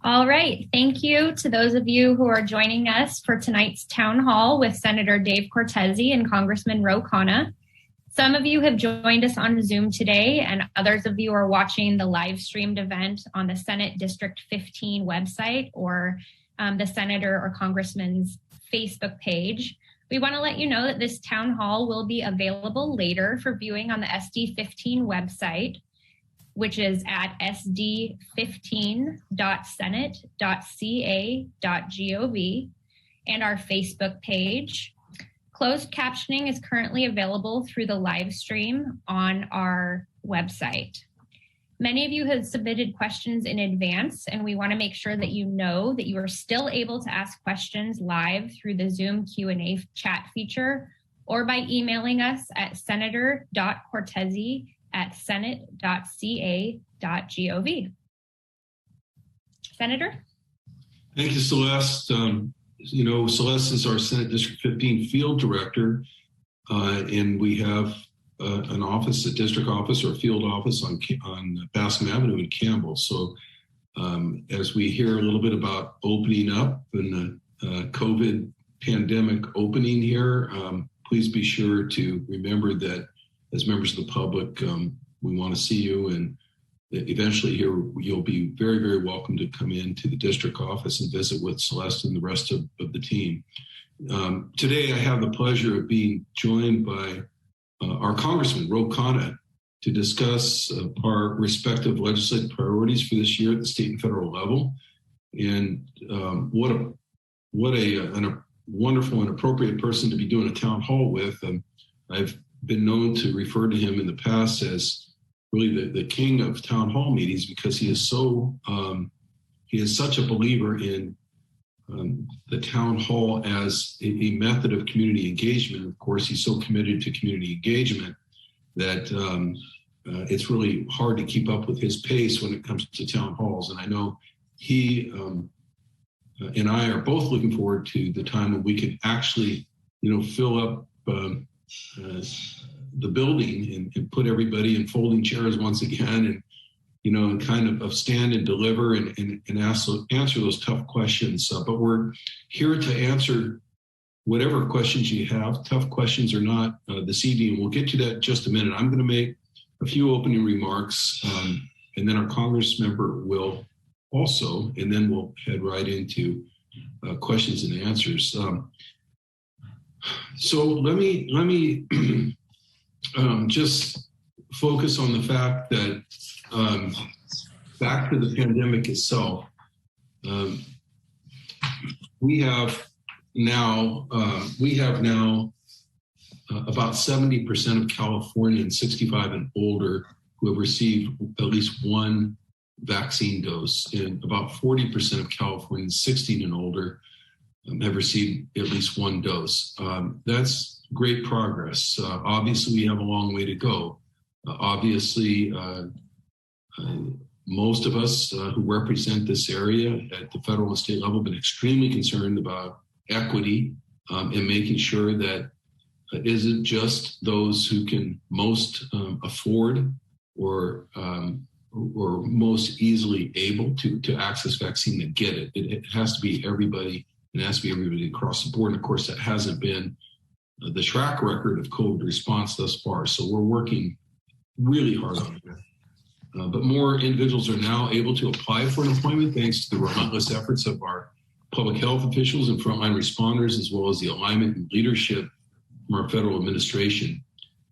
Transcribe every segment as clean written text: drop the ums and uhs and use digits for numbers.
All right. Thank you to those of you who are joining us for tonight's town hall with Senator Dave Cortese and Congressman Ro Khanna. Some of you have joined us on Zoom today, and others of you are watching the live streamed event on the Senate District 15 website or the Senator or Congressman's Facebook page. We want to let you know that this town hall will be available later for viewing on the SD15 website, which is at sd15.senate.ca.gov, and our Facebook page. Closed captioning is currently available through the live stream on our website. Many of you have submitted questions in advance, and we want to make sure that you know that you are still able to ask questions live through the Zoom Q&A chat feature or by emailing us at senator.cortese@senate.ca.gov. Senator? Thank you, Celeste. Celeste is our Senate District 15 field director, and we have an office, a district office or a field office on Bascom Avenue in Campbell. So as we hear a little bit about opening up and the COVID pandemic opening here, please be sure to remember that as members of the public, we want to see you, and eventually here you'll be very, very welcome to come into the district office and visit with Celeste and the rest of the team. Today I have the pleasure of being joined by our Congressman, Ro Khanna, to discuss our respective legislative priorities for this year at the state and federal level. And what a wonderful and appropriate person to be doing a town hall with. I've been known to refer to him in the past as really the king of town hall meetings, because he is such a believer in the town hall as a method of community engagement. Of course, he's so committed to community engagement that it's really hard to keep up with his pace when it comes to town halls. And I know he and I are both looking forward to the time when we can actually, fill up the building and put everybody in folding chairs once again, and and kind of stand and deliver and answer those tough questions. But we're here to answer whatever questions you have, tough questions or not, this evening. We'll get to that in just a minute. I'm going to make a few opening remarks, and then our Congress member will also, and then we'll head right into questions and answers. So let me just focus on the fact that back to the pandemic itself, we have now about 70% of Californians 65 and older who have received at least one vaccine dose, and about 40% of Californians 16 and older have received at least one dose. That's great progress. Obviously, we have a long way to go. Obviously, most of us who represent this area at the federal and state level have been extremely concerned about equity and making sure that it isn't just those who can most afford or most easily able to access vaccine that get it. It has to be everybody, and it has to be everybody across the board. And of course, that hasn't been the track record of COVID response thus far. So we're working really hard on it. But more individuals are now able to apply for an appointment thanks to the relentless efforts of our public health officials and frontline responders, as well as the alignment and leadership from our federal administration.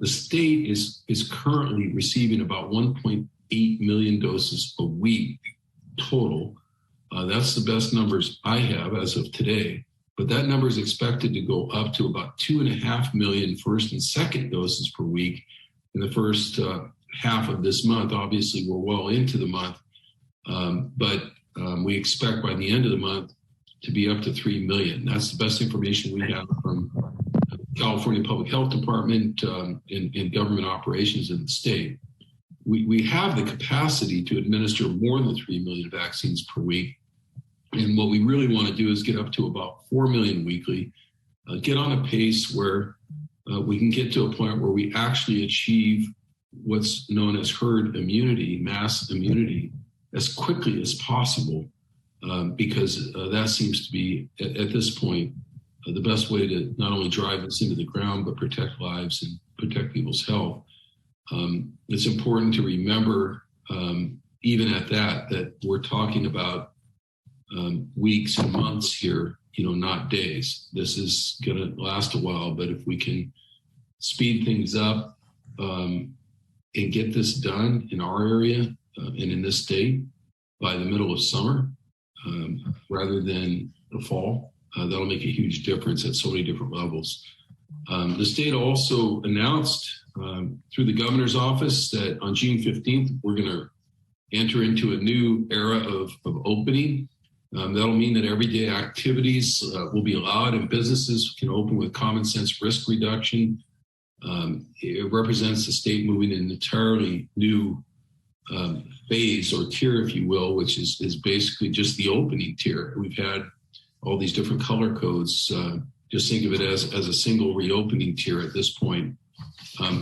The state is currently receiving about 1.8 million doses a week total. That's the best numbers I have as of today, but that number is expected to go up to about 2.5 million first and second doses per week in the first half of this month. Obviously, we're well into the month, but we expect by the end of the month to be up to 3 million. That's the best information we have from California Public Health Department in government operations in the state. We have the capacity to administer more than 3 million vaccines per week. And what we really want to do is get up to about 4 million weekly, get on a pace where we can get to a point where we actually achieve what's known as herd immunity, mass immunity, as quickly as possible because that seems to be, at this point, the best way to not only drive us into the ground, but protect lives and protect people's health. It's important to remember, even at that we're talking about weeks and months here, not days. This is going to last a while, but if we can speed things up and get this done in our area and in this state by the middle of summer rather than the fall, that'll make a huge difference at so many different levels. The state also announced through the governor's office that on June 15th, we're going to enter into a new era of opening. That'll mean that everyday activities will be allowed and businesses can open with common sense risk reduction. It represents the state moving in an entirely new phase or tier, if you will, which is basically just the opening tier. We've had all these different color codes. Just think of it as a single reopening tier at this point.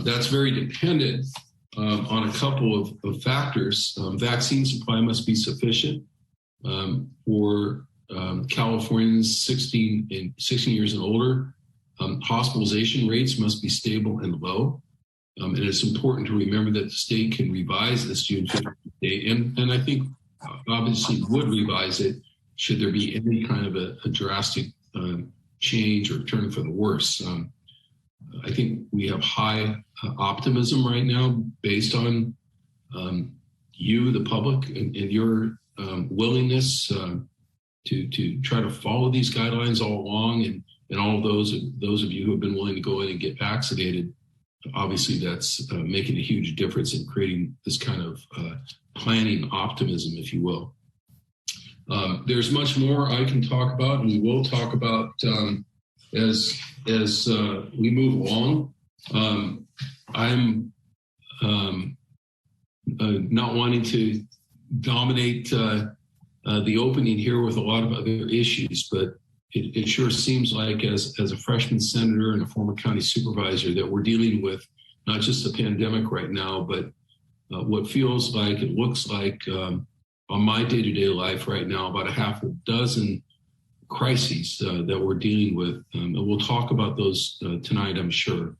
That's very dependent on a couple of factors. Vaccine supply must be sufficient for Californians 16 years and older. Hospitalization rates must be stable and low. And it's important to remember that the state can revise this June 15th date. And I think obviously would revise it should there be any kind of a drastic change or turn for the worse. I think we have high optimism right now based on you, the public, and your willingness to try to follow these guidelines all along, and all of those of you who have been willing to go in and get vaccinated. Obviously, that's making a huge difference in creating this kind of planning optimism, if you will. There's much more I can talk about, and we will talk about as we move along. I'm not wanting to dominate the opening here with a lot of other issues, but it sure seems like as a freshman senator and a former county supervisor that we're dealing with not just the pandemic right now, but what feels like, it looks like on my day-to-day life right now, about a half a dozen crises that we're dealing with. And we'll talk about those tonight, I'm sure,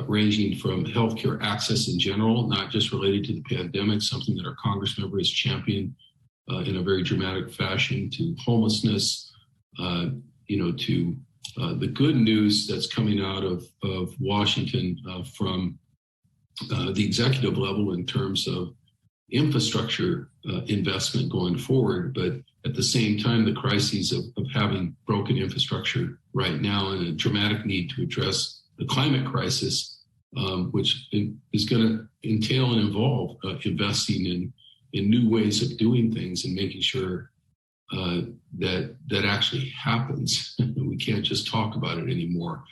ranging from healthcare access in general, not just related to the pandemic, something that our Congress member has championed in a very dramatic fashion, to homelessness, to the good news that's coming out of Washington from the executive level in terms of infrastructure investment going forward, but at the same time, the crises of having broken infrastructure right now and a dramatic need to address the climate crisis, which is going to entail and involve investing in new ways of doing things and making sure that actually happens. We can't just talk about it anymore.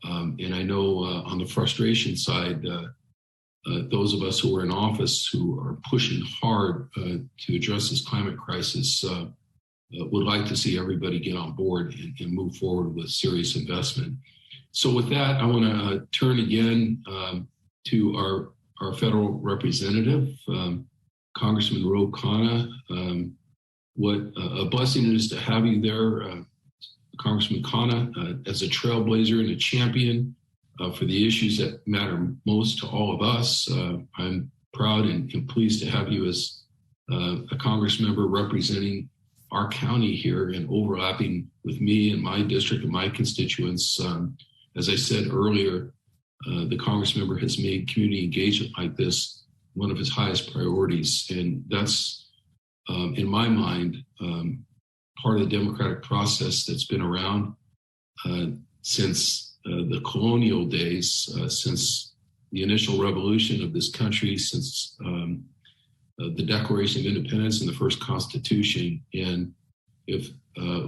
And I know on the frustration side, those of us who are in office who are pushing hard to address this climate crisis would like to see everybody get on board and move forward with serious investment. So with that, I want to turn again to our federal representative, Congressman Ro Khanna. What a blessing it is to have you there, Congressman Khanna, as a trailblazer and a champion for the issues that matter most to all of us. I'm proud and pleased to have you as a Congress member representing our county here and overlapping with me and my district and my constituents. As I said earlier, the Congress member has made community engagement like this one of his highest priorities. And that's, in my mind, part of the democratic process that's been around since the colonial days, since the initial revolution of this country, since the Declaration of Independence and the first Constitution. And if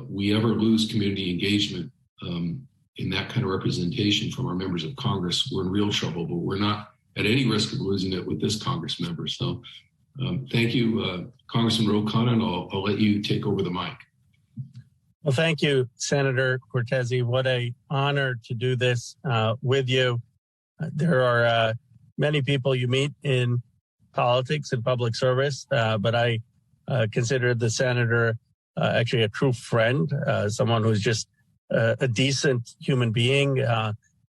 we ever lose community engagement in that kind of representation from our members of Congress, we're in real trouble, but we're not at any risk of losing it with this Congress member. So thank you, Congressman Ro Khanna, and I'll let you take over the mic. Well, thank you, Senator Cortese. What an honor to do this with you. There are many people you meet in politics and public service, but I consider the senator actually a true friend, someone who's just a decent human being.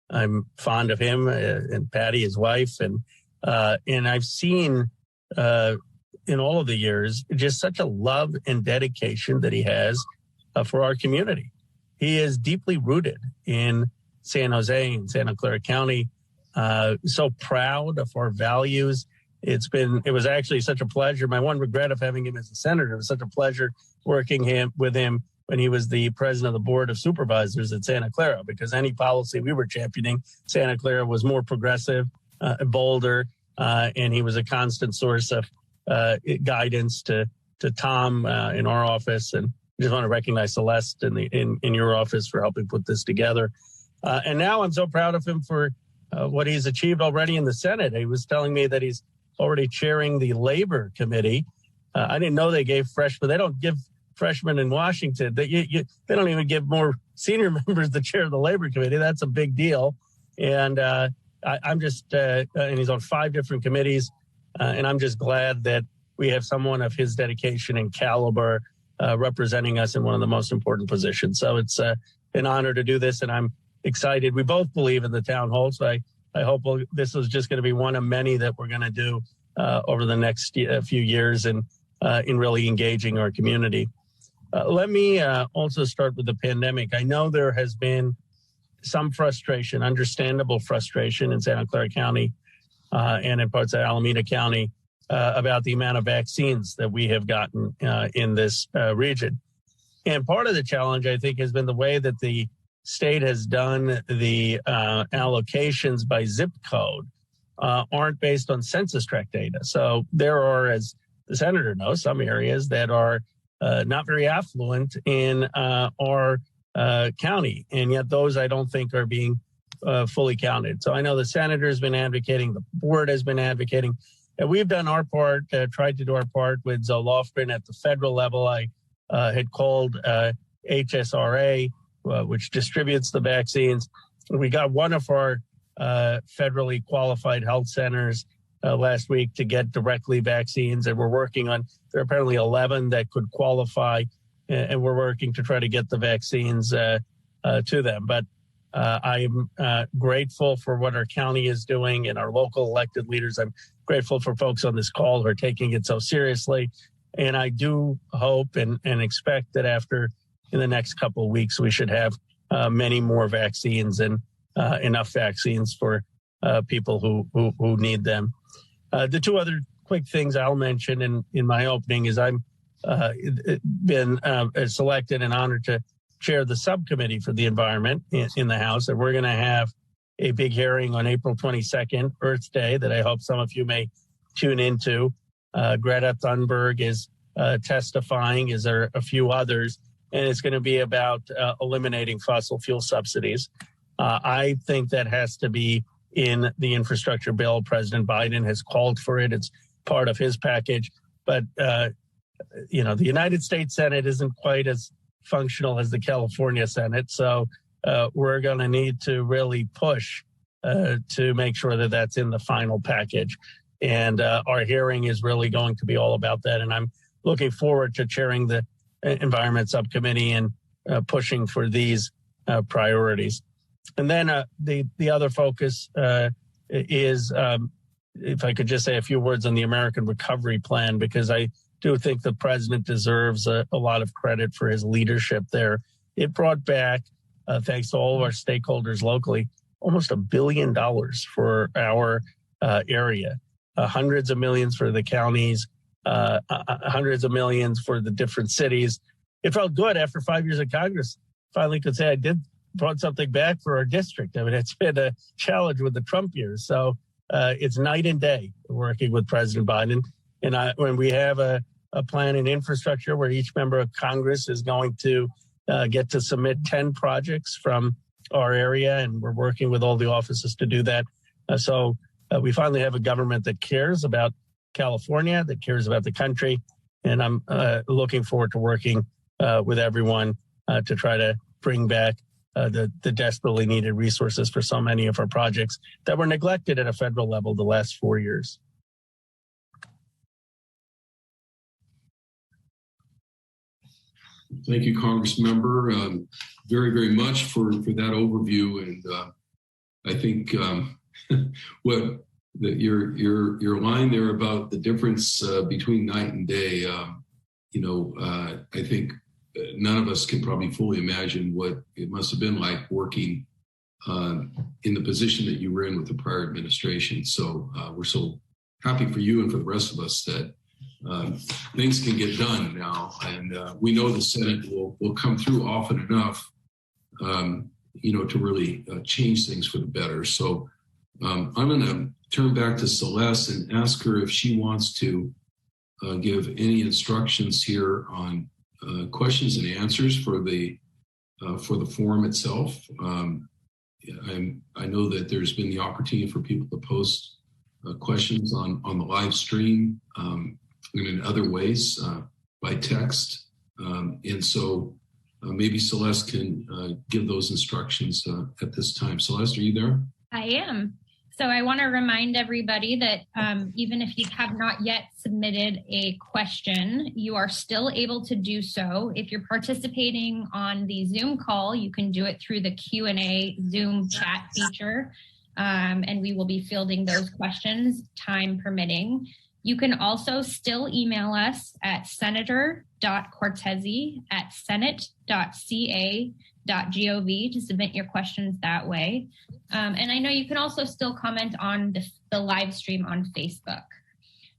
I'm fond of him and Patty, his wife, and I've seen in all of the years just such a love and dedication that he has for our community. He is deeply rooted in San Jose and Santa Clara County. So proud of our values. It was actually such a pleasure. My one regret of having him as a senator, it was such a pleasure working with him when he was the president of the board of supervisors at Santa Clara, because any policy we were championing, Santa Clara was more progressive, bolder, and he was a constant source of guidance to Tom in our office. And I just want to recognize Celeste in your office for helping put this together. And now I'm so proud of him for what he's achieved already in the Senate. He was telling me that he's already chairing the Labor Committee. I didn't know they gave freshmen. They don't give freshmen in Washington. They don't even give more senior members the chair of the Labor Committee. That's a big deal. And I'm just, and he's on 5 different committees. And I'm just glad that we have someone of his dedication and caliber representing us in one of the most important positions. So it's an honor to do this, and I'm excited. We both believe in the town hall, so I hope this is just going to be one of many that we're going to do over the next few years and in really engaging our community. Let me also start with the pandemic. I know there has been some frustration, understandable frustration in Santa Clara County and in parts of Alameda County about the amount of vaccines that we have gotten in this region. And part of the challenge, I think, has been the way that the state has done the allocations by zip code aren't based on census tract data. So there are, as the senator knows, some areas that are not very affluent in our county, and yet those I don't think are being fully counted. So I know the senator has been advocating, the board has been advocating, and we've done our part, tried to do our part with Zoe Lofgren at the federal level. I had called HSRA, which distributes the vaccines. We got one of our federally qualified health centers last week to get directly vaccines, and we're working on, there are apparently 11 that could qualify, and we're working to try to get the vaccines to them. But I'm grateful for what our county is doing and our local elected leaders. I'm grateful for folks on this call who are taking it so seriously. And I do hope and expect that in the next couple of weeks, we should have many more vaccines and enough vaccines for people who need them. The 2 other quick things I'll mention in my opening is I'm been selected and honored to chair the subcommittee for the environment in the House. And we're going to have a big hearing on April 22nd, Earth Day, that I hope some of you may tune into. Greta Thunberg is testifying, as are a few others, and it's going to be about eliminating fossil fuel subsidies. I think that has to be in the infrastructure bill. President Biden has called for it. It's part of his package. But, the United States Senate isn't quite as functional as the California Senate. So we're going to need to really push to make sure that that's in the final package. And our hearing is really going to be all about that. And I'm looking forward to chairing the Environment Subcommittee and pushing for these priorities. And then the other focus is, if I could just say a few words on the American Recovery Plan, because I do think the president deserves a lot of credit for his leadership there. It brought back, thanks to all of our stakeholders locally, almost $1 billion for our area. Hundreds of millions for the counties, hundreds of millions for the different cities. It felt good after 5 years of Congress. Finally could say I brought something back for our district. I mean, it's been a challenge with the Trump years. So it's night and day working with President Biden. And when we have a plan in infrastructure where each member of Congress is going to get to submit 10 projects from our area, and we're working with all the offices to do that. So we finally have a government that cares about California, that cares about the country. And I'm looking forward to working with everyone to try to bring back the desperately needed resources for so many of our projects that were neglected at a federal level the last 4 years. Thank you, Congressmember, very, very much for that overview. And I think your line there about the difference between night and day, I think none of us can probably fully imagine what it must have been like working in the position that you were in with the prior administration. So we're so happy for you and for the rest of us that things can get done now. And we know the Senate will come through often enough, to really change things for the better. So I'm going to turn back to Celeste and ask her if she wants to give any instructions here on questions and answers for the forum itself. I know that there's been the opportunity for people to post questions on the live stream and in other ways by text. And so maybe Celeste can give those instructions at this time. Celeste, are you there? I am. So I want to remind everybody that even if you have not yet submitted a question, you are still able to do so. If you're participating on the Zoom call, you can do it through the Q&A Zoom chat feature, and we will be fielding those questions, time permitting. You can also still email us at senator.cortese@senate.ca.gov to submit your questions that way. And I know you can also still comment on the live stream on Facebook.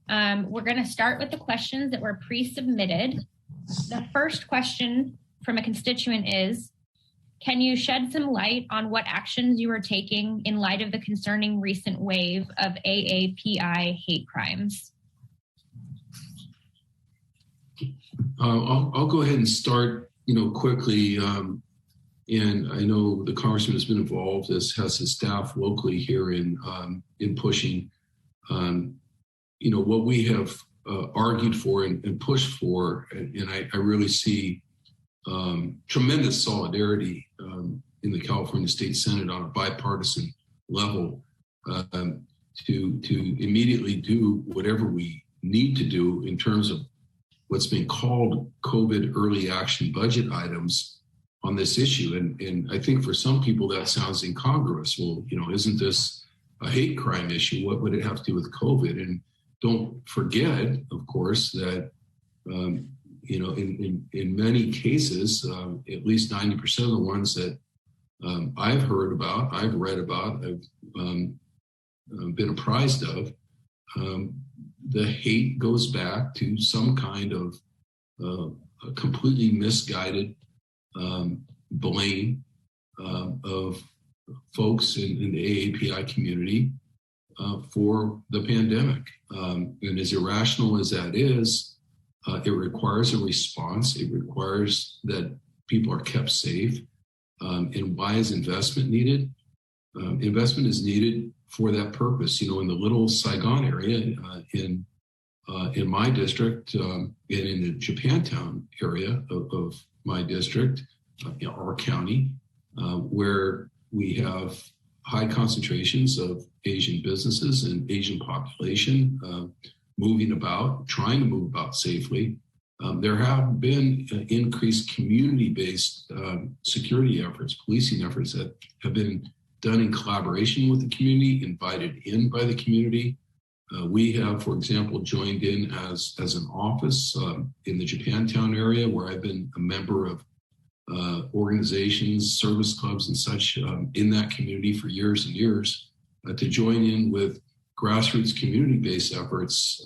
We're going to start with the questions that were pre-submitted. The first question from a constituent is, can you shed some light on what actions you are taking in light of the concerning recent wave of AAPI hate crimes? I'll go ahead and start, quickly. And I know the congressman has been involved, as has his staff locally here in pushing, what we have argued for and pushed for. And I really see tremendous solidarity in the California State Senate on a bipartisan level to immediately do whatever we need to do in terms of what's been called COVID early action budget items on this issue. And I think for some people that sounds incongruous. Well, isn't this a hate crime issue? What would it have to do with COVID? And don't forget, of course, that, in many cases, at least 90% of the ones that I've heard about, I've read about, I've been apprised of, the hate goes back to some kind of completely misguided blame of folks in the AAPI community for the pandemic. And as irrational as that is, it requires a response. It requires that people are kept safe. And why is investment needed? Investment is needed for that purpose. In the Little Saigon area, in my district, and in the Japantown area of my district, our county, where we have high concentrations of Asian businesses and Asian population moving about, trying to move about safely. There have been increased community-based security efforts, policing efforts that have been done in collaboration with the community, invited in by the community. We have, for example, joined in as an office in the Japantown area, where I've been a member of organizations, service clubs, and such in that community for years and years, to join in with grassroots community-based efforts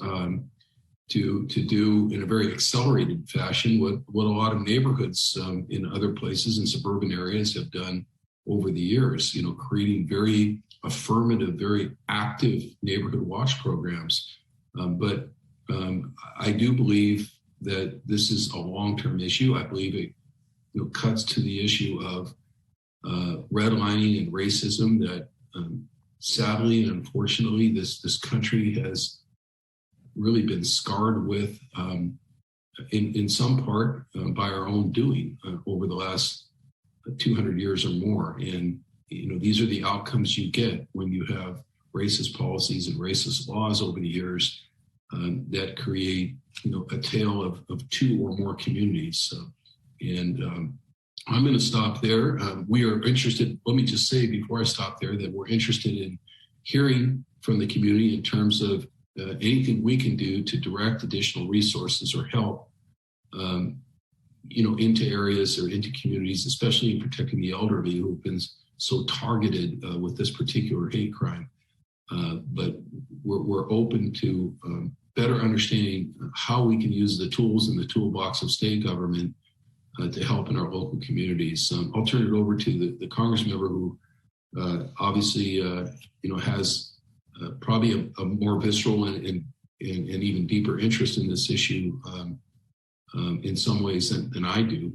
to do in a very accelerated fashion what a lot of neighborhoods in other places in suburban areas have done over the years, creating very affirmative, very active neighborhood watch programs. But I do believe that this is a long-term issue. I believe it cuts to the issue of redlining and racism that sadly and unfortunately this country has really been scarred with in some part by our own doing over the last 200 years or more. And these are the outcomes you get when you have racist policies and racist laws over the years that create a tale of two or more communities. And I'm going to stop there. We are interested, let me just say before I stop there, that we're interested in hearing from the community in terms of anything we can do to direct additional resources or help, into areas or into communities, especially in protecting the elderly who have been so targeted with this particular hate crime. But we're open to better understanding how we can use the tools in the toolbox of state government to help in our local communities. I'll turn it over to the Congress member who obviously has probably a more visceral and even deeper interest in this issue in some ways than I do.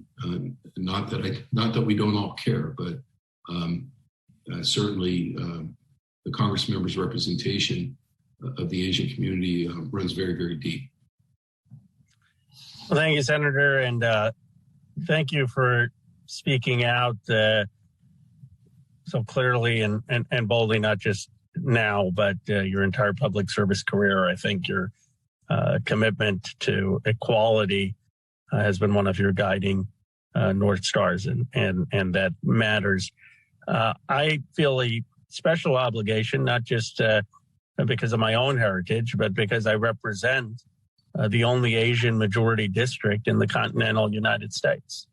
Not that we don't all care, but certainly the Congress member's representation of the Asian community runs very, very deep. Well, thank you, Senator, and thank you for speaking out so clearly and boldly, not just now, but your entire public service career. I think your commitment to equality has been one of your guiding North Stars, and that matters. I feel a special obligation, not just because of my own heritage, but because I represent the only Asian majority district in the continental United States.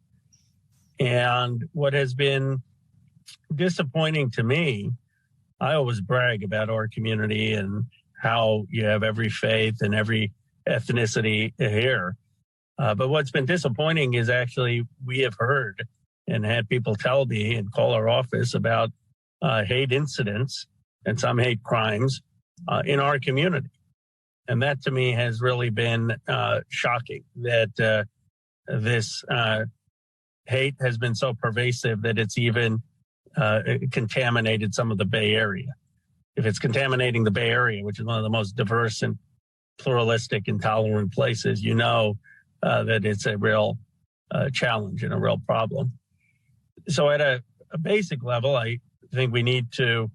And what has been disappointing to me, I always brag about our community and how you have every faith and every ethnicity here. But what's been disappointing is actually we have heard and had people tell me and call our office about hate incidents and some hate crimes in our community. And that to me has really been shocking, that this hate has been so pervasive that it's even contaminated some of the Bay Area. If it's contaminating the Bay Area, which is one of the most diverse and pluralistic and tolerant places, that it's a real challenge and a real problem. So at a basic level, I think we need to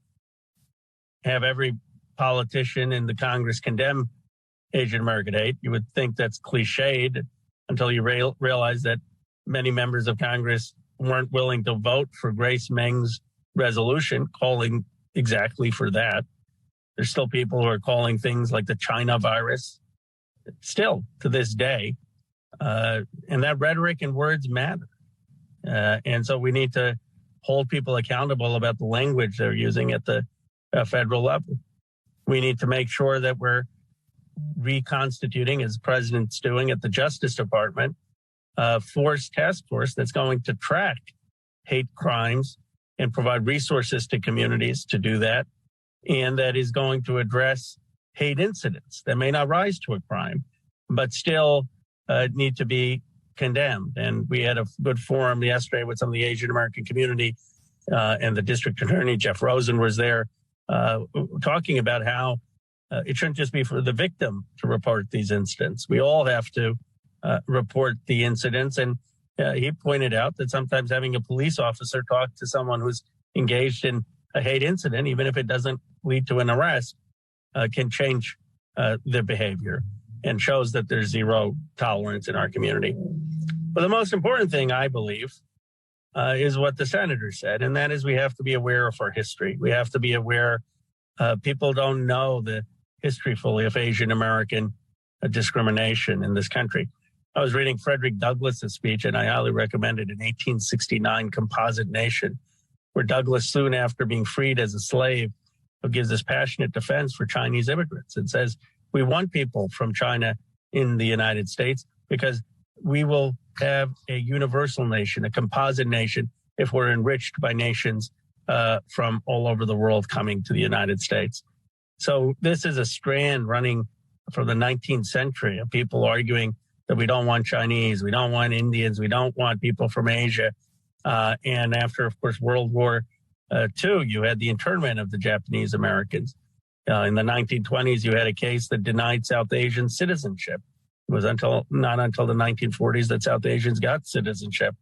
have every politician in the Congress condemn Asian American hate. You would think that's cliched until you realize that many members of Congress weren't willing to vote for Grace Meng's resolution calling exactly for that. There's still people who are calling things like the China virus, still to this day. And that rhetoric and words matter. And so we need to hold people accountable about the language they're using at the federal level. We need to make sure that we're reconstituting, as the president's doing at the Justice Department, a task force that's going to track hate crimes and provide resources to communities to do that, and that is going to address hate incidents that may not rise to a crime, but still need to be condemned. And we had a good forum yesterday with some of the Asian American community, and the district attorney, Jeff Rosen, was there talking about how it shouldn't just be for the victim to report these incidents. We all have to report the incidents. And he pointed out that sometimes having a police officer talk to someone who's engaged in a hate incident, even if it doesn't lead to an arrest, can change their behavior and shows that there's zero tolerance in our community. But the most important thing, I believe, is what the senator said, and that is we have to be aware of our history. We have to be aware people don't know the history fully of Asian American discrimination in this country. I was reading Frederick Douglass's speech, and I highly recommend it, in 1869, Composite Nation, where Douglass, soon after being freed as a slave, gives this passionate defense for Chinese immigrants and says, we want people from China in the United States because we will have a universal nation, a composite nation, if we're enriched by nations from all over the world coming to the United States. So this is a strand running from the 19th century of people arguing that we don't want Chinese, we don't want Indians, we don't want people from Asia. And after, of course, World War II, you had the internment of the Japanese Americans. In the 1920s, you had a case that denied South Asian citizenship. It was not until the 1940s that South Asians got citizenship.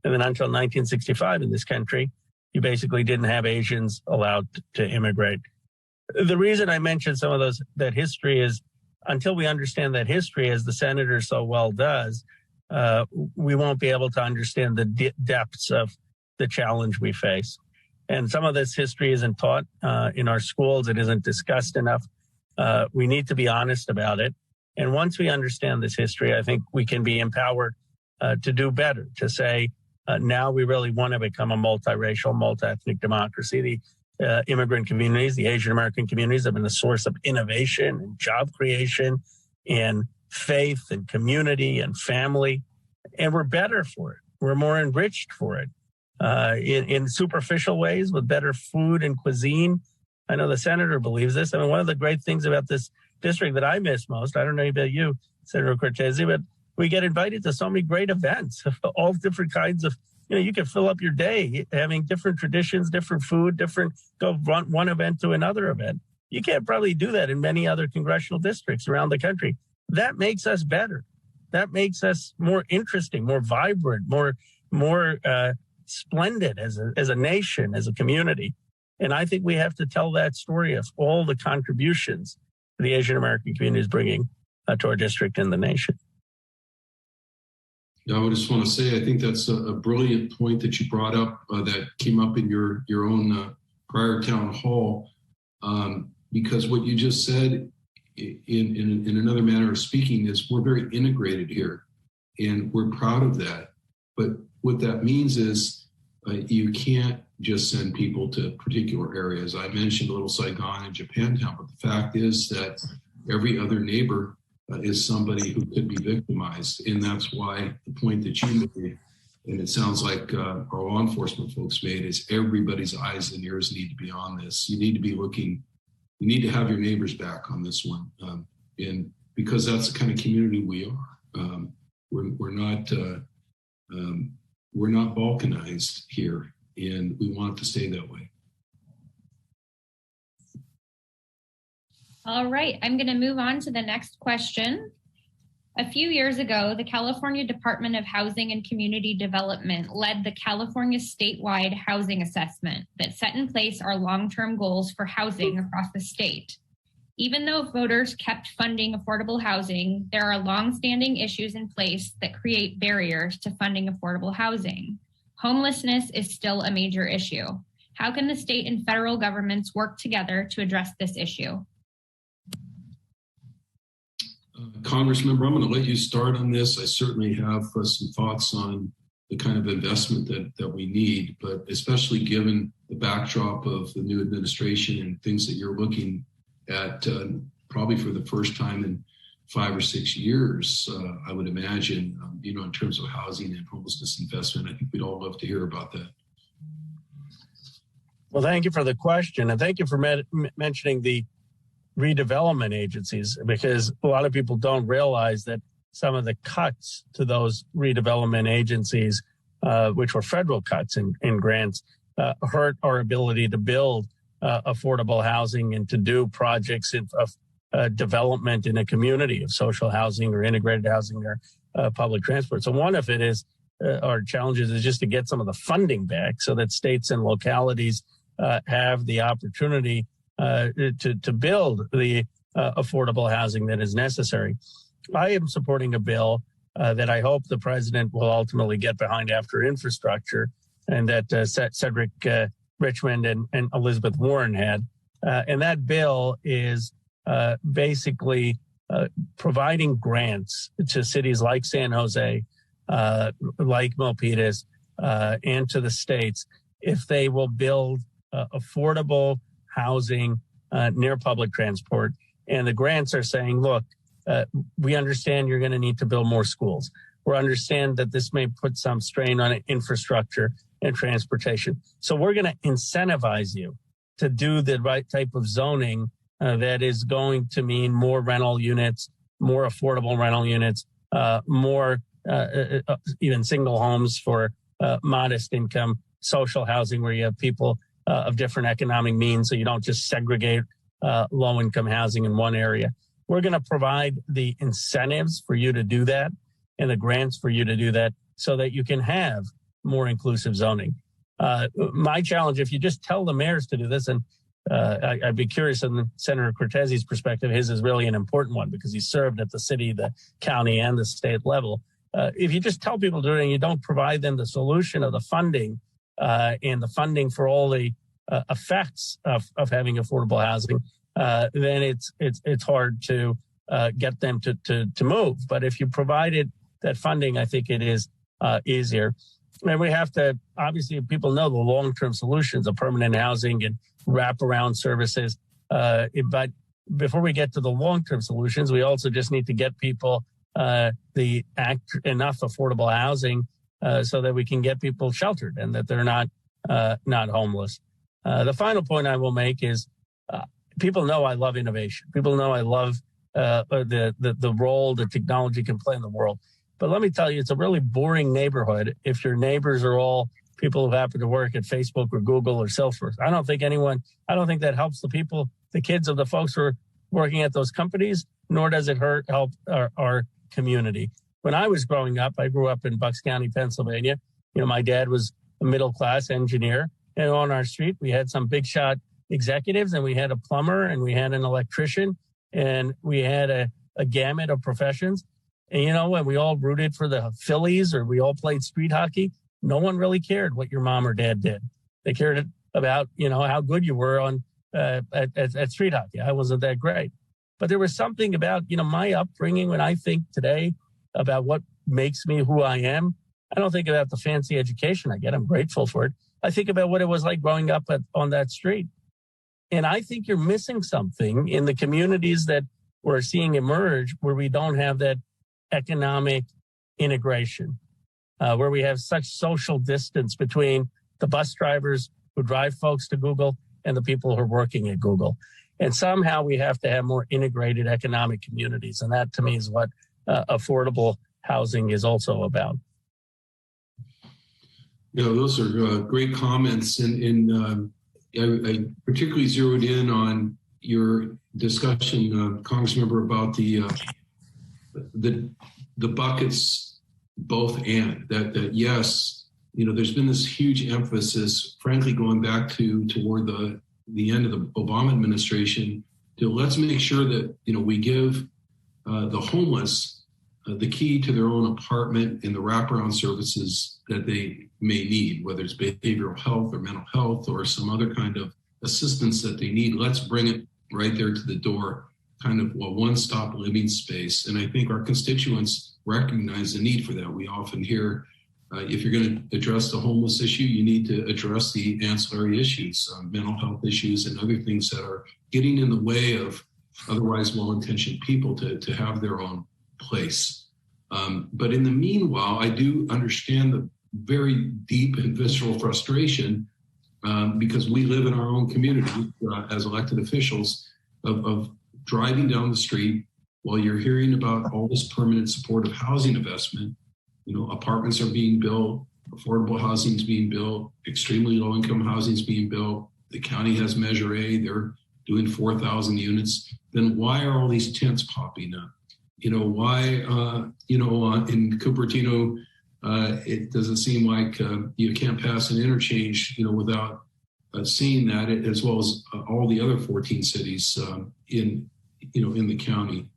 And then until 1965 in this country, you basically didn't have Asians allowed to immigrate. The reason I mentioned some of that history is until we understand that history, as the senator so well does, we won't be able to understand the depths of the challenge we face. And some of this history isn't taught in our schools. It isn't discussed enough. We need to be honest about it. And once we understand this history, I think we can be empowered to do better, to say, now we really want to become a multiracial, multi-ethnic democracy. The immigrant communities, the Asian American communities have been a source of innovation and job creation and faith and community and family. And we're better for it. We're more enriched for it in superficial ways with better food and cuisine. I know the senator believes this. I mean, one of the great things about this district that I miss most, I don't know about you, Senator Cortese, but we get invited to so many great events, all different kinds of, you can fill up your day having different traditions, different food, go run one event to another event. You can't probably do that in many other congressional districts around the country. That makes us better. That makes us more interesting, more vibrant, more splendid as a nation, as a community. And I think we have to tell that story of all the contributions the Asian American community is bringing to our district and the nation. I would just want to say, I think that's a brilliant point that you brought up that came up in your own prior town hall, because what you just said in another manner of speaking is we're very integrated here and we're proud of that. But what that means is you can't just send people to particular areas. I mentioned Little Saigon and Japantown, but the fact is that every other neighbor is somebody who could be victimized. And that's why the point that you made, and it sounds like our law enforcement folks made, is everybody's eyes and ears need to be on this. You need to be looking, you need to have your neighbors back on this one. And because that's the kind of community we are. We're not balkanized here, and we want it to stay that way. All right, I'm going to move on to the next question. A few years ago, the California Department of Housing and Community Development led the California statewide housing assessment that set in place our long-term goals for housing across the state. Even though voters kept funding affordable housing, there are longstanding issues in place that create barriers to funding affordable housing. Homelessness is still a major issue. How can the state and federal governments work together to address this issue? Congressmember, I'm going to let you start on this. I certainly have some thoughts on the kind of investment that we need, but especially given the backdrop of the new administration and things that you're looking at probably for the first time in 5 or 6 years, I would imagine, in terms of housing and homelessness investment. I think we'd all love to hear about that. Well, thank you for the question, and thank you for mentioning the redevelopment agencies, because a lot of people don't realize that some of the cuts to those redevelopment agencies, which were federal cuts in grants, hurt our ability to build affordable housing and to do projects of development in a community of social housing or integrated housing or public transport. So one of it is our challenges is just to get some of the funding back so that states and localities have the opportunity to build the affordable housing that is necessary. I am supporting a bill that I hope the president will ultimately get behind after infrastructure, and that Cedric Richmond and Elizabeth Warren had. And that bill is basically providing grants to cities like San Jose, like Milpitas, and to the states if they will build affordable housing near public transport. And the grants are saying, look, we understand you're going to need to build more schools. We understand that this may put some strain on infrastructure and transportation. So we're going to incentivize you to do the right type of zoning that is going to mean more rental units, more affordable rental units, more even single homes for modest income, social housing where you have people of different economic means, so you don't just segregate low-income housing in one area. We're going to provide the incentives for you to do that and the grants for you to do that so that you can have more inclusive zoning. My challenge, if you just tell the mayors to do this, and I'd be curious on Senator Cortese's perspective, his is really an important one because he served at the city, the county, and the state level. if you just tell people to do it and you don't provide them the solution of the funding and the funding for all the effects of having affordable housing, then it's hard to get them to move. But if you provided that funding, I think it is easier. And we have to, obviously, people know the long-term solutions of permanent housing and wraparound services. But before we get to the long-term solutions, we also just need to get people enough affordable housing so that we can get people sheltered and that they're not homeless. The final point I will make is people know I love innovation. People know I love the role that technology can play in the world. But let me tell you, it's a really boring neighborhood if your neighbors are all people who happen to work at Facebook or Google or Salesforce. I don't think that helps the kids of the folks who are working at those companies, nor does it help our community. When I was growing up, I grew up in Bucks County, Pennsylvania. My dad was a middle-class engineer. And on our street, we had some big shot executives, and we had a plumber, and we had an electrician, and we had a gamut of professions. And, when we all rooted for the Phillies or we all played street hockey, no one really cared what your mom or dad did. They cared about, how good you were on at street hockey. I wasn't that great. But there was something about, my upbringing when I think today about what makes me who I am. I don't think about the fancy education I get. I'm grateful for it. I think about what it was like growing up on that street. And I think you're missing something in the communities that we're seeing emerge where we don't have that economic integration, where we have such social distance between the bus drivers who drive folks to Google and the people who are working at Google. And somehow we have to have more integrated economic communities. And that, to me, is what affordable housing is also about. Those are great comments. And I particularly zeroed in on your discussion, Congressmember, about the buckets, both and that yes, there's been this huge emphasis, frankly, going back toward the end of the Obama administration, to let's make sure that we give the homeless the key to their own apartment and the wraparound services that they may need, whether it's behavioral health or mental health or some other kind of assistance that they need. Let's bring it right there to the door, kind of a one-stop living space. And I think our constituents recognize the need for that. We often hear, if you're going to address the homeless issue, you need to address the ancillary issues, mental health issues and other things that are getting in the way of otherwise well-intentioned people to have their own place. But in the meanwhile, I do understand the very deep and visceral frustration because we live in our own community as elected officials of driving down the street while you're hearing about all this permanent supportive housing investment. Apartments are being built, affordable housing is being built, extremely low-income housing is being built. The county has Measure A, they're doing 4,000 units. Then why are all these tents popping up? Why, in Cupertino, it doesn't seem like you can't pass an interchange, without seeing that, as well as all the other 14 cities in the county.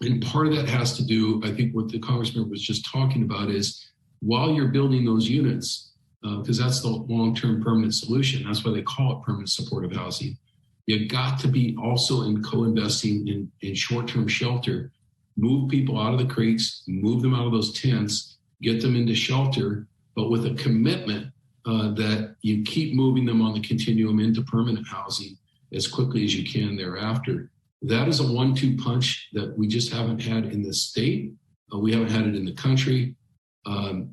And part of that has to do, I think, what the congressman was just talking about is while you're building those units, because that's the long-term permanent solution. That's why they call it permanent supportive housing. You got to be also in co-investing in short-term shelter. Move people out of the creeks, move them out of those tents, get them into shelter, but with a commitment that you keep moving them on the continuum into permanent housing as quickly as you can thereafter. That is a 1-2 punch that we just haven't had in the state. We haven't had it in the country. The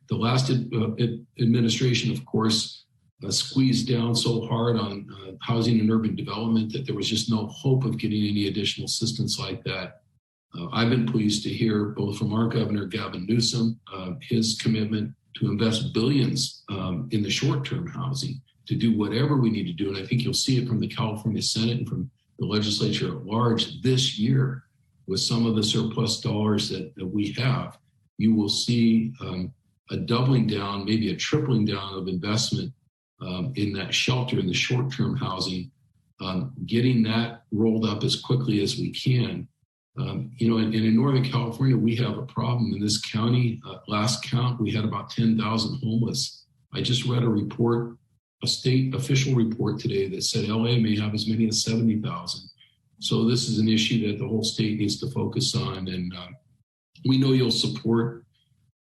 last administration, of course, squeezed down so hard on housing and urban development that there was just no hope of getting any additional assistance like that. I've been pleased to hear both from our governor, Gavin Newsom, his commitment to invest billions in the short-term housing to do whatever we need to do. And I think you'll see it from the California Senate and from the legislature at large this year with some of the surplus dollars that we have. You will see a doubling down, maybe a tripling down of investment in that shelter, in the short-term housing, getting that rolled up as quickly as we can. In Northern California, we have a problem in this county. Last count, we had about 10,000 homeless. I just read a state official report today that said LA may have as many as 70,000. So this is an issue that the whole state needs to focus on. And we know you'll support,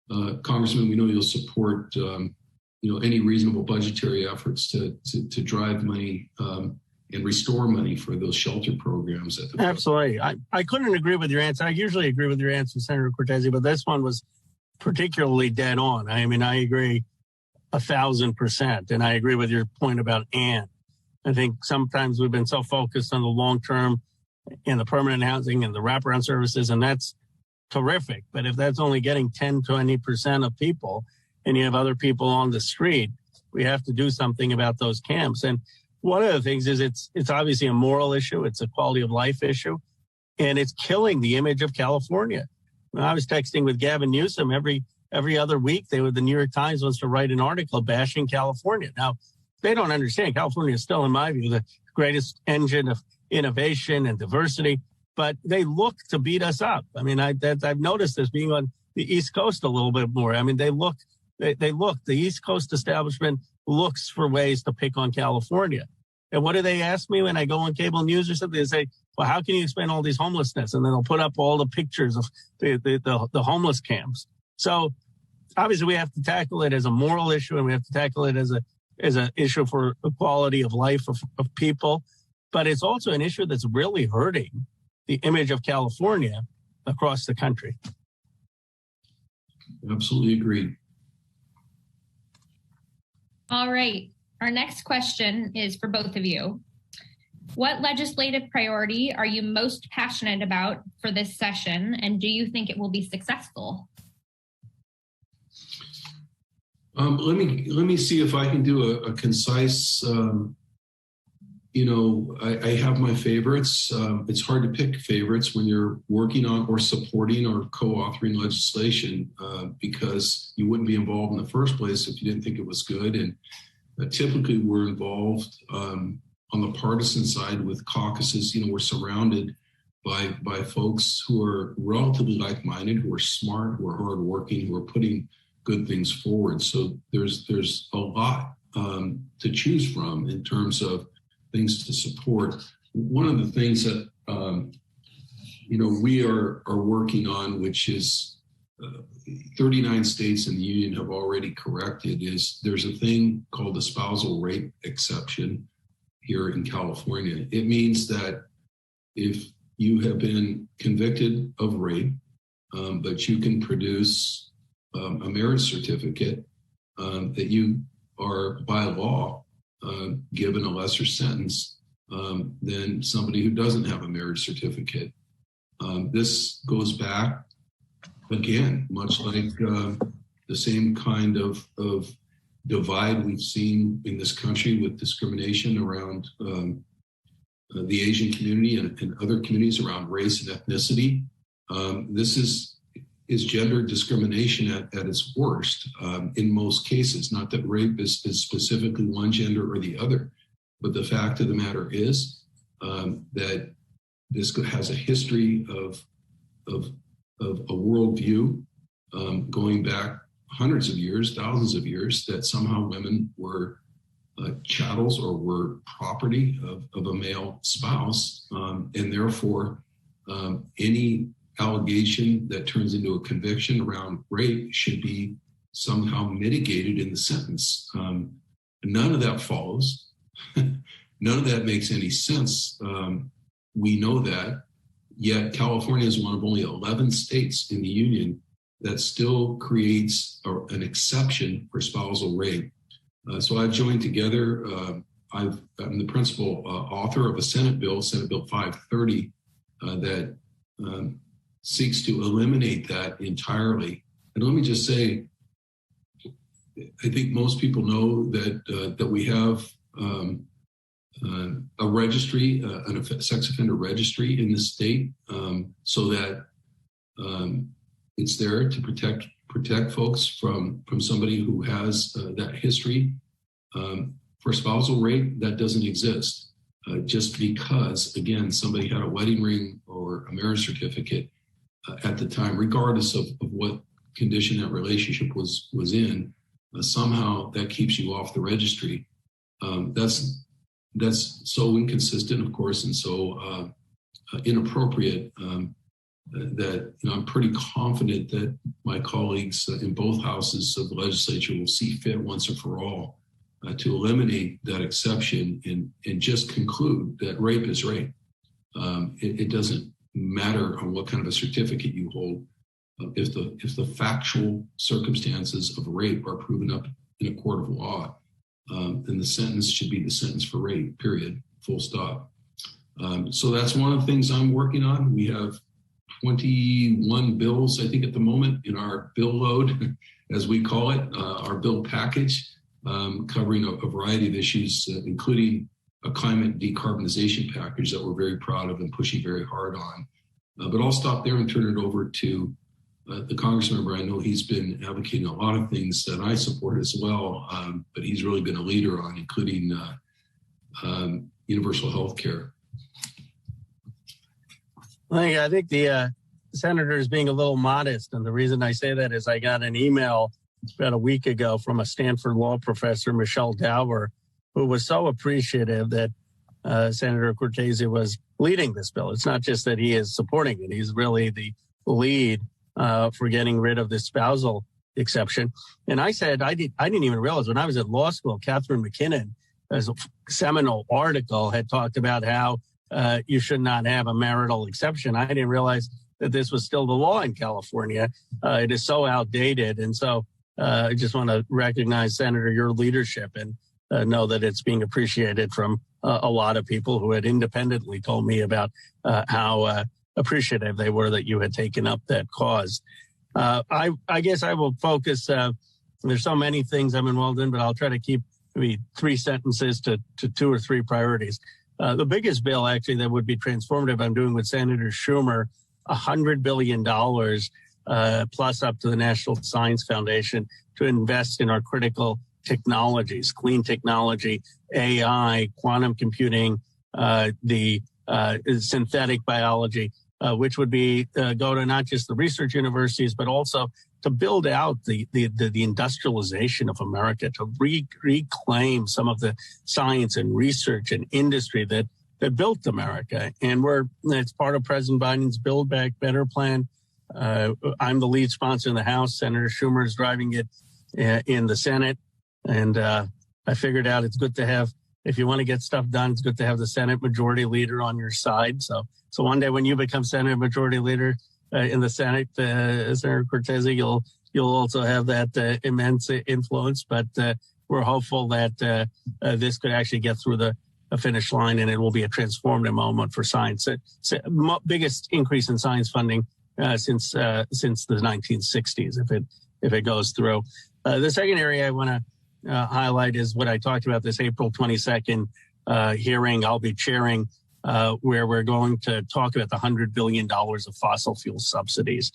Congressman, we know you'll support, any reasonable budgetary efforts to drive money and restore money for those shelter programs. Absolutely. I couldn't agree with your answer. I usually agree with your answer, Senator Cortese, but this one was particularly dead on. I mean, I agree 1,000%. And I agree with your point about Ann. I think sometimes we've been so focused on the long term and the permanent housing and the wraparound services, and that's terrific. But if that's only getting 10, 20% of people and you have other people on the street, we have to do something about those camps. And one of the things is it's obviously a moral issue. It's a quality of life issue, and it's killing the image of California. When I was texting with Gavin Newsom every other week, the New York Times wants to write an article bashing California. Now, they don't understand. California is still, in my view, the greatest engine of innovation and diversity, but they look to beat us up. I mean, I've noticed this being on the East Coast a little bit more. I mean, the East Coast establishment looks for ways to pick on California. And what do they ask me when I go on cable news or something? They say, well, how can you explain all these homelessness? And then they'll put up all the pictures of the homeless camps. So obviously we have to tackle it as a moral issue, and we have to tackle it as an issue for equality of life of people. But it's also an issue that's really hurting the image of California across the country. Absolutely agreed. All right. Our next question is for both of you. What legislative priority are you most passionate about for this session, and do you think it will be successful? Let me see if I can do a concise. I have my favorites. It's hard to pick favorites when you're working on or supporting or co-authoring legislation because you wouldn't be involved in the first place if you didn't think it was good. And typically we're involved on the partisan side with caucuses. We're surrounded by folks who are relatively like-minded, who are smart, who are hardworking, who are putting good things forward. So there's a lot to choose from in terms of things to support. One of the things that we are working on, which is 39 states in the union have already corrected, is there's a thing called the spousal rape exception here in California. It means that if you have been convicted of rape, but you can produce a marriage certificate, that you are by law given a lesser sentence than somebody who doesn't have a marriage certificate. This goes back, again, much like the same kind of divide we've seen in this country with discrimination around the Asian community and other communities around race and ethnicity. This is gender discrimination at its worst in most cases. Not that rape is specifically one gender or the other, but the fact of the matter is that this has a history of a worldview going back hundreds of years, thousands of years, that somehow women were chattels or were property of a male spouse, and therefore any allegation that turns into a conviction around rape should be somehow mitigated in the sentence. None of that follows. None of that makes any sense. We know that, yet California is one of only 11 states in the union that still creates an exception for spousal rape. So I've joined together. I'm the principal author of a Senate Bill 530, that seeks to eliminate that entirely. And let me just say, I think most people know that we have a registry, a sex offender registry in the state, so that it's there to protect folks from somebody who has that history. For spousal rape, that doesn't exist. just because, again, somebody had a wedding ring or a marriage certificate at the time, regardless of what condition that relationship was in, somehow that keeps you off the registry. That's so inconsistent, of course, and so inappropriate that I'm pretty confident that my colleagues in both houses of the legislature will see fit once and for all to eliminate that exception and just conclude that rape is rape. It doesn't matter on what kind of a certificate you hold. If the factual circumstances of rape are proven up in a court of law, then the sentence should be the sentence for rape, period, full stop. So that's one of the things I'm working on. We have 21 bills, I think, at the moment in our bill load, as we call it, our bill package, covering a variety of issues, including a climate decarbonization package that we're very proud of and pushing very hard on. But I'll stop there and turn it over to the Congress member. I know he's been advocating a lot of things that I support as well, but he's really been a leader on, including universal health care. I think the senator is being a little modest. And the reason I say that is I got an email about a week ago from a Stanford law professor, Michelle Dauber, who was so appreciative that Senator Cortese was leading this bill. It's not just that he is supporting it. He's really the lead for getting rid of the spousal exception. And I said, I didn't even realize when I was at law school, Catherine McKinnon, as a seminal article, had talked about how you should not have a marital exception. I didn't realize that this was still the law in California. It is so outdated. And so I just want to recognize, Senator, your leadership and know that it's being appreciated from a lot of people who had independently told me about how appreciative they were that you had taken up that cause. I guess I will focus. There's so many things I'm involved in, but I'll try to keep maybe 3 sentences to 2 or 3 priorities. The biggest bill, actually, that would be transformative, I'm doing with Senator Schumer, $100 billion plus up to the National Science Foundation to invest in our critical technologies, clean technology, AI, quantum computing, the synthetic biology, which would be go to not just the research universities, but also to build out the industrialization of America, to reclaim some of the science and research and industry that built America. And it's part of President Biden's Build Back Better plan. I'm the lead sponsor in the House. Senator Schumer is driving it in the Senate. And I figured out it's good to have, if you want to get stuff done, it's good to have the Senate Majority Leader on your side. So one day when you become Senate Majority Leader in the Senate, Senator Cortese, you'll also have that immense influence. But we're hopeful that this could actually get through the finish line, and it will be a transformative moment for science. It's biggest increase in science funding since the 1960s, if it goes through. The second area I want to highlight is what I talked about, this April 22nd hearing I'll be chairing, where we're going to talk about the $100 billion of fossil fuel subsidies.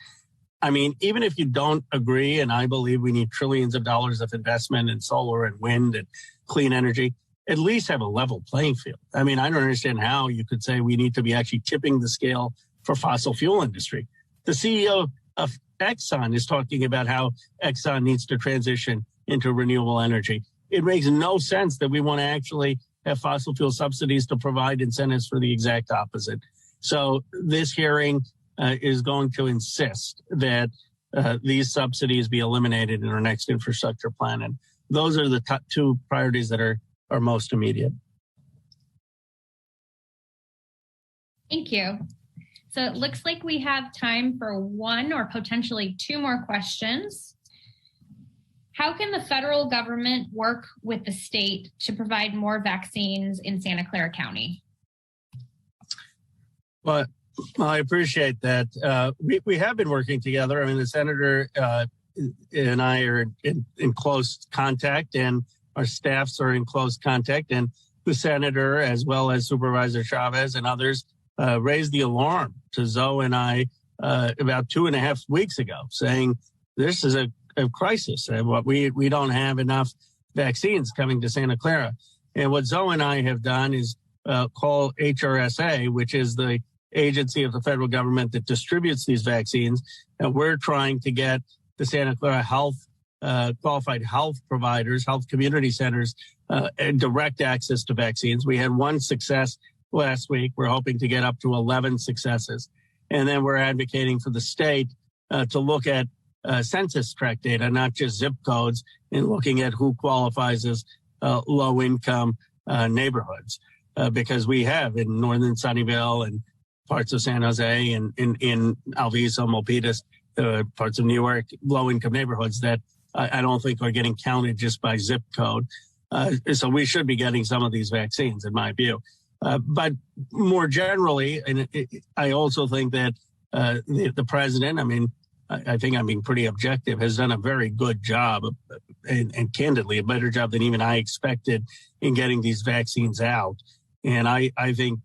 I mean, even if you don't agree, and I believe we need trillions of dollars of investment in solar and wind and clean energy, at least have a level playing field. I mean, I don't understand how you could say we need to be actually tipping the scale for fossil fuel industry. The CEO of Exxon is talking about how Exxon needs to transition into renewable energy. It makes no sense that we want to actually have fossil fuel subsidies to provide incentives for the exact opposite. So this hearing is going to insist that these subsidies be eliminated in our next infrastructure plan. And those are the top 2 priorities that are most immediate. Thank you. So it looks like we have time for 1 or potentially 2 more questions. How can the federal government work with the state to provide more vaccines in Santa Clara County? Well, I appreciate that. We have been working together. I mean, the senator and I are in close contact, and our staffs are in close contact. And the senator, as well as Supervisor Chavez and others, raised the alarm to Zoe and I about 2.5 weeks ago, saying this is a crisis. We don't have enough vaccines coming to Santa Clara. And what Zoe and I have done is call HRSA, which is the agency of the federal government that distributes these vaccines. And we're trying to get the Santa Clara qualified health providers, health community centers, direct access to vaccines. We had one success last week. We're hoping to get up to 11 successes. And then we're advocating for the state to look at census tract data, not just zip codes, and looking at who qualifies as low-income neighborhoods. Because we have in northern Sunnyvale and parts of San Jose and in Alviso, Milpitas, parts of New York, low-income neighborhoods that I don't think are getting counted just by zip code. So we should be getting some of these vaccines, in my view. But more generally, and I also think that the president, I think I'm being pretty objective, has done a very good job, and candidly, a better job than even I expected in getting these vaccines out. And I think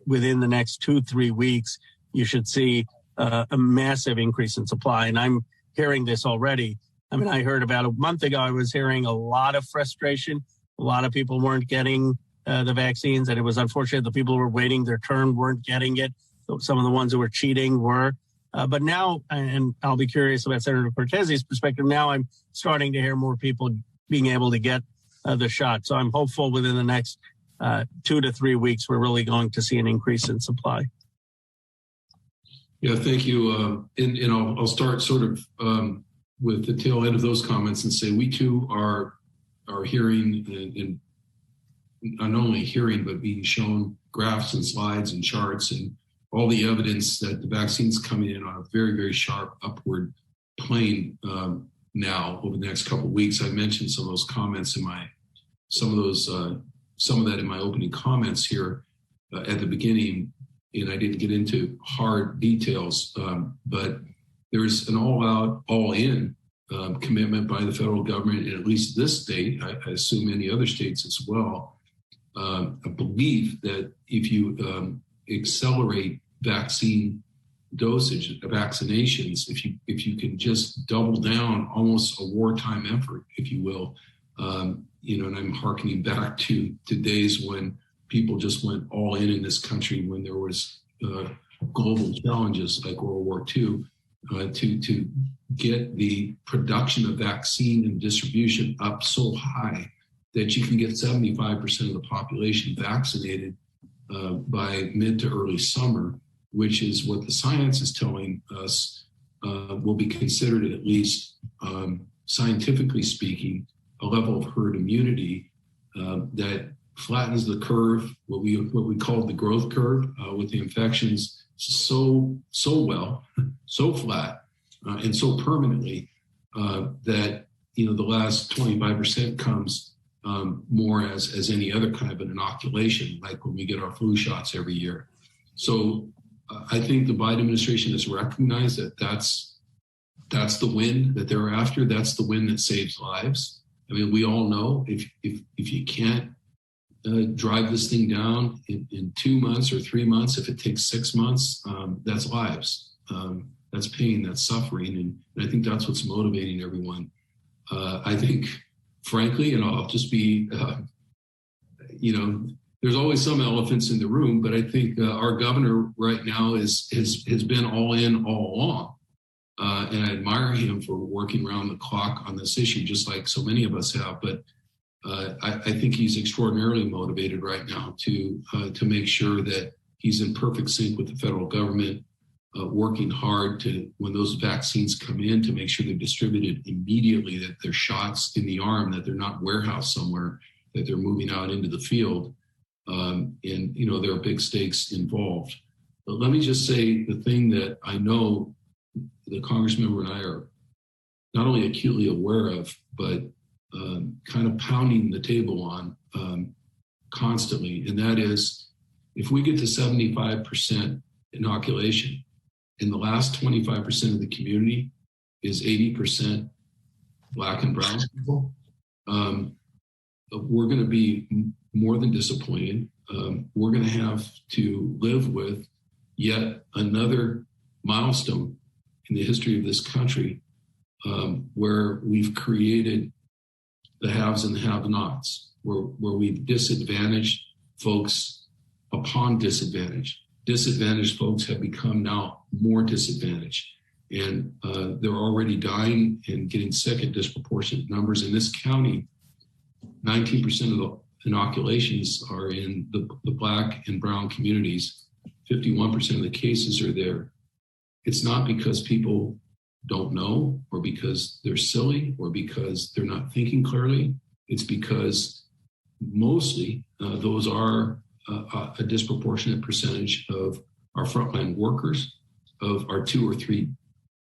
within the next 2-3 weeks, you should see a massive increase in supply. And I'm hearing this already. I heard about a month ago, I was hearing a lot of frustration. A lot of people weren't getting the vaccines, and it was unfortunate the people who were waiting their turn weren't getting it. Some of the ones who were cheating were. But now, and I'll be curious about Senator Cortese's perspective, now I'm starting to hear more people being able to get the shot. So I'm hopeful within the next 2 to 3 weeks, we're really going to see an increase in supply. Yeah, thank you. And I'll start sort of with the tail end of those comments and say we too are hearing and not only hearing, but being shown graphs and slides and charts and all the evidence that the vaccine's coming in on a very, very sharp upward plane now over the next couple of weeks. I mentioned some of those comments some of that in my opening comments here at the beginning, and I didn't get into hard details, but there's an all-out, all-in commitment by the federal government, and at least this state, I assume many other states as well, a belief that if you accelerate vaccine dosage, vaccinations, if you can just double down, almost a wartime effort, if you will, and I'm hearkening back to days when people just went all in this country when there was global challenges like World War II, to get the production of vaccine and distribution up so high that you can get 75% of the population vaccinated by mid to early summer, which is what the science is telling us will be considered, at least scientifically speaking, a level of herd immunity that flattens the curve, what we call the growth curve with the infections so well, so flat, and so permanently that the last 25% comes more as any other kind of an inoculation, like when we get our flu shots every year. So I think the Biden administration has recognized that that's the win that they're after. That's the win that saves lives. We all know if you can't drive this thing down in 2 months or 3 months, if it takes 6 months, that's lives. That's pain, that's suffering. And I think that's what's motivating everyone. I think, frankly, and I'll just be, there's always some elephants in the room, but I think our governor right now has been all in all along. And I admire him for working around the clock on this issue, just like so many of us have. But I think he's extraordinarily motivated right now to make sure that he's in perfect sync with the federal government, working hard to, when those vaccines come in, to make sure they're distributed immediately, that they're shots in the arm, that they're not warehoused somewhere, that they're moving out into the field. And there are big stakes involved. But let me just say the thing that I know the Congressmember and I are not only acutely aware of, but kind of pounding the table on constantly. And that is, if we get to 75% inoculation, and the last 25% of the community is 80% Black and brown people, we're going to be more than disappointed. We're going to have to live with yet another milestone in the history of this country where we've created the haves and the have-nots, where we've disadvantaged folks upon disadvantage. Disadvantaged folks have become now more disadvantaged. And they're already dying and getting sick at disproportionate numbers. In this county, 19% of the inoculations are in the Black and brown communities. 51% of the cases are there. It's not because people don't know or because they're silly or because they're not thinking clearly. It's because mostly those are a disproportionate percentage of our frontline workers, of our 2 or 3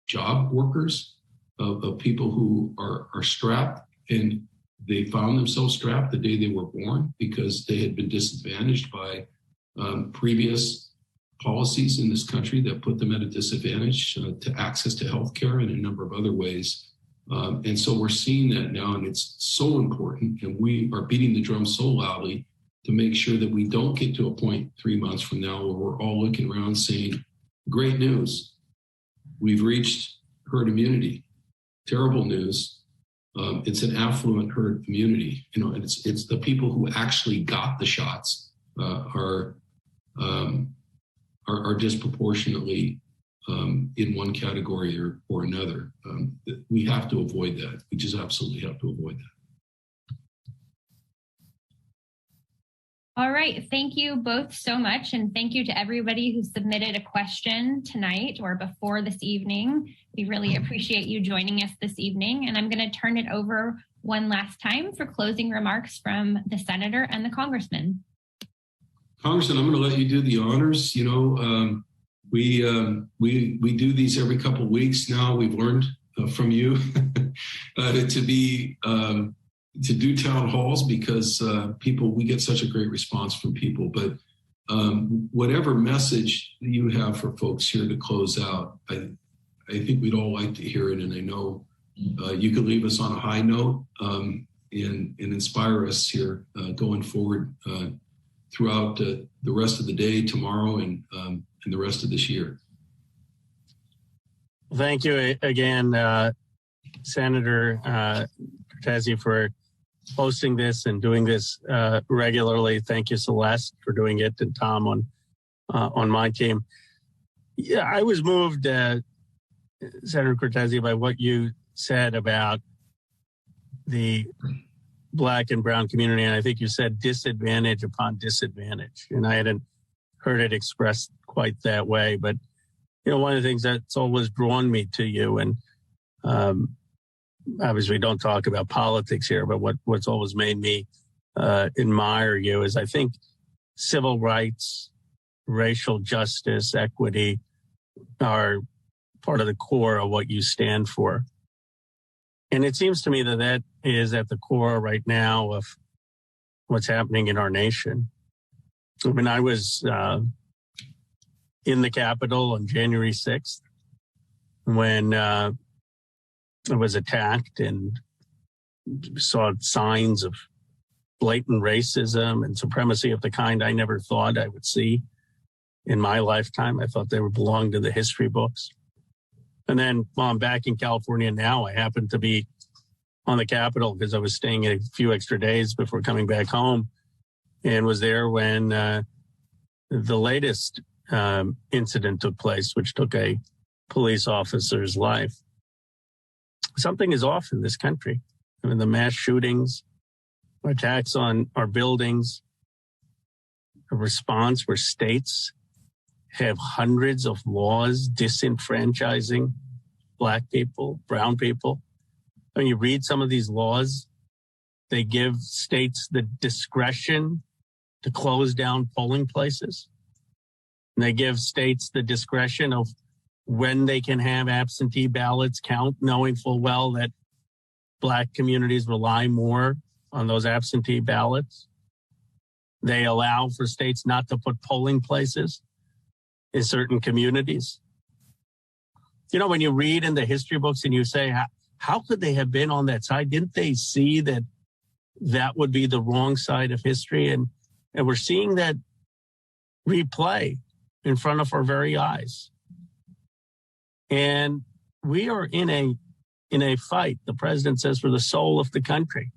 job workers, of people who are strapped, and they found themselves strapped the day they were born because they had been disadvantaged by previous policies in this country that put them at a disadvantage to access to healthcare and a number of other ways. And so we're seeing that now, and it's so important, and we are beating the drum so loudly to make sure that we don't get to a point 3 months from now where we're all looking around saying, great news, we've reached herd immunity. Terrible news. It's an affluent herd immunity. You know, and it's the people who actually got the shots are disproportionately in one category or another. We have to avoid that. We just absolutely have to avoid that. All right. Thank you both so much. And thank you to everybody who submitted a question tonight or before this evening. We really appreciate you joining us this evening. And I'm going to turn it over one last time for closing remarks from the senator and the congressman. Congressman, I'm going to let you do the honors. You know, we do these every couple of weeks now. We've learned from you to do town halls because we get such a great response from people. But whatever message you have for folks here to close out, I think we'd all like to hear it. And I know you could leave us on a high note and inspire us here going forward throughout the rest of the day, tomorrow, and the rest of this year. Thank you again, Senator Cortese, for hosting this and doing this regularly. Thank you, Celeste, for doing it, and Tom on my team. Yeah, I was moved, Senator Cortese, by what you said about the Black and brown community, and I think you said disadvantage upon disadvantage, and I hadn't heard it expressed quite that way. But you know, one of the things that's always drawn me to you, and obviously we don't talk about politics here, but what's always made me admire you is I think civil rights, racial justice, equity are part of the core of what you stand for. And it seems to me that is at the core right now of what's happening in our nation. I mean, I was in the Capitol on January 6th when it was attacked and saw signs of blatant racism and supremacy of the kind I never thought I would see in my lifetime. I thought they belonged to the history books. And then while I'm back in California now, I happened to be on the Capitol because I was staying a few extra days before coming back home, and was there when the latest incident took place, which took a police officer's life. Something is off in this country. I mean, the mass shootings, attacks on our buildings, a response where states have hundreds of laws disenfranchising Black people, brown people. When you read some of these laws, they give states the discretion to close down polling places. And they give states the discretion of when they can have absentee ballots count, knowing full well that Black communities rely more on those absentee ballots. They allow for states not to put polling places in certain communities. You know, when you read in the history books and you say, how could they have been on that side? Didn't they see that that would be the wrong side of history? And we're seeing that replay in front of our very eyes. And we are in a fight, the president says, for the soul of the country.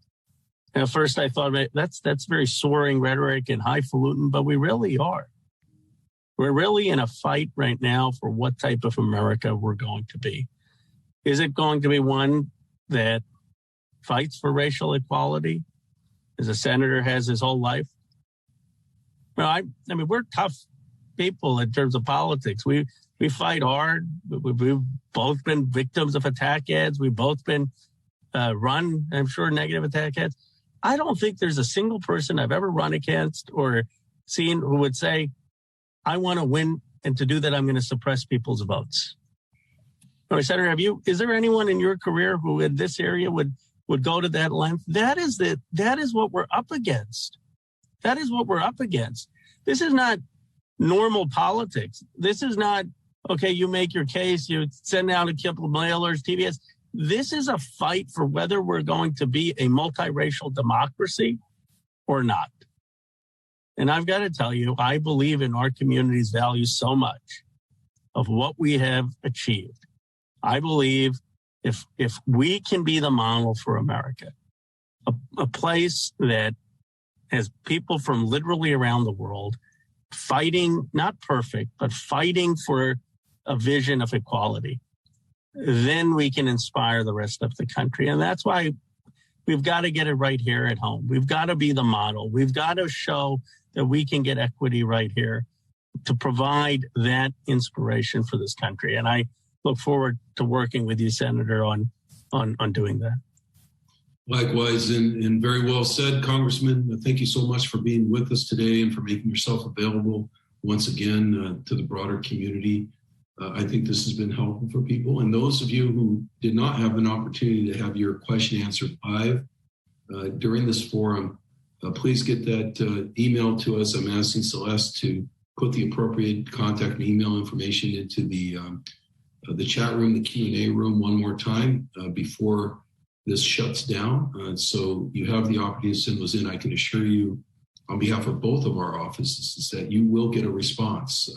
At first, I thought that's very soaring rhetoric and highfalutin, but we really are. We're really in a fight right now for what type of America we're going to be. Is it going to be one that fights for racial equality, as a senator has his whole life? Well, I mean, we're tough people in terms of politics. We fight hard. We've both been victims of attack ads. We've both been run, I'm sure, negative attack ads. I don't think there's a single person I've ever run against or seen who would say, I want to win, and to do that, I'm going to suppress people's votes. All right, Senator, is there anyone in your career who in this area would go to that length? That is what we're up against. That is what we're up against. This is not normal politics. This is not, okay, you make your case, you send out a couple of mailers, TVS. This is a fight for whether we're going to be a multiracial democracy or not. And I've got to tell you, I believe in our community's values so much of what we have achieved. I believe if we can be the model for America, a place that has people from literally around the world fighting, not perfect, but fighting for a vision of equality, then we can inspire the rest of the country. And that's why we've got to get it right here at home. We've got to be the model. We've got to show that we can get equity right here to provide that inspiration for this country. And I look forward to working with you, Senator, on doing that. Likewise, and very well said, Congressman. Thank you so much for being with us today and for making yourself available once again to the broader community. I think this has been helpful for people. And those of you who did not have an opportunity to have your question answered live during this forum, please get that email to us. I'm asking Celeste to put the appropriate contact and email information into the chat room, the Q&A room one more time before this shuts down. So you have the opportunity to send those in. I can assure you on behalf of both of our offices that you will get a response.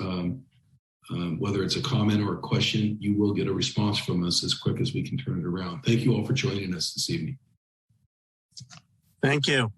Whether it's a comment or a question, you will get a response from us as quick as we can turn it around. Thank you all for joining us this evening. Thank you.